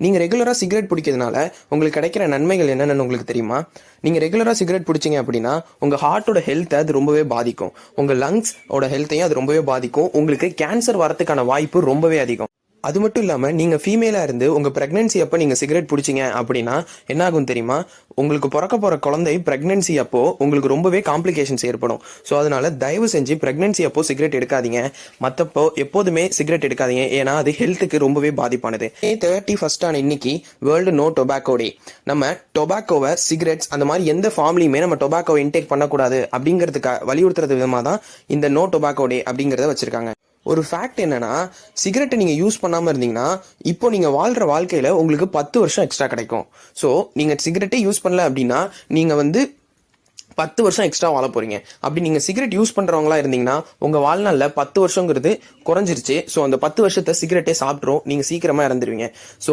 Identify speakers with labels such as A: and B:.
A: நீங்கள் ரெகுலராக சிகரெட் பிடிக்கிறதுனால உங்களுக்கு கிடைக்கிற நன்மைகள் என்னென்னு உங்களுக்கு தெரியுமா? நீங்கள் ரெகுலராக சிகரெட் பிடிச்சிங்க அப்படின்னா உங்கள் ஹார்ட்டோட ஹெல்த்தை அது ரொம்பவே பாதிக்கும். உங்கள் லங்ஸோட ஹெல்த்தையும் அது ரொம்பவே பாதிக்கும். உங்களுக்கு கேன்சர் வரதுக்கான வாய்ப்பு ரொம்பவே அதிகம். அது மட்டும் இல்லாமல் நீங்கள் ஃபீமேலாக இருந்து உங்கள் ப்ரெக்னென்சி அப்போ நீங்கள் சிகரெட் பிடிச்சிங்க அப்படின்னா என்ன ஆகும் தெரியுமா? உங்களுக்கு பிறக்க போகிற குழந்தை ப்ரெக்னென்சி அப்போ உங்களுக்கு ரொம்பவே காம்ப்ளிகேஷன்ஸ் ஏற்படும். ஸோ அதனால தயவு செஞ்சு ப்ரெக்னென்சி அப்போ சிகரெட் எடுக்காதீங்க. மற்றப்போ எப்போதுமே சிகரெட் எடுக்காதீங்க. ஏன்னா அது ஹெல்த்துக்கு ரொம்பவே பாதிப்பானது. 31 இன்னைக்கு வேர்ல்டு நோ டொபாக்கோ டே. நம்ம டொபாக்கோவை, சிகரெட்ஸ் அந்த மாதிரி எந்த ஃபார்ம்லையுமே நம்ம டொபாக்கோவை இன்டேக் பண்ணக்கூடாது அப்படிங்கிறதுக்காக வலியுறுத்துறது விதமாக தான் இந்த நோ டொபாக்கோ டே அப்படிங்கிறத வச்சிருக்காங்க. ஒரு ஃபேக்ட் என்னன்னா, சிகரெட்டை நீங்கள் யூஸ் பண்ணாமல் இருந்தீங்கன்னா இப்போ நீங்கள் வாழ்கிற வாழ்க்கையில் உங்களுக்கு 10 வருஷம் எக்ஸ்ட்ரா கிடைக்கும். ஸோ நீங்கள் சிகரெட்டே யூஸ் பண்ணல அப்படின்னா நீங்கள் 10 வருஷம் எக்ஸ்ட்ரா வாழ போறீங்க. அப்படி நீங்கள் சிகரெட் யூஸ் பண்ணுறவங்களா இருந்தீங்கன்னா உங்கள் வாழ்நாளில் 10 வருஷங்கிறது குறைஞ்சிருச்சு. ஸோ அந்த 10 வருஷத்தை சிகரெட்டே சாப்பிட்றோம், நீங்கள் சீக்கிரமாக இறந்துருவீங்க. ஸோ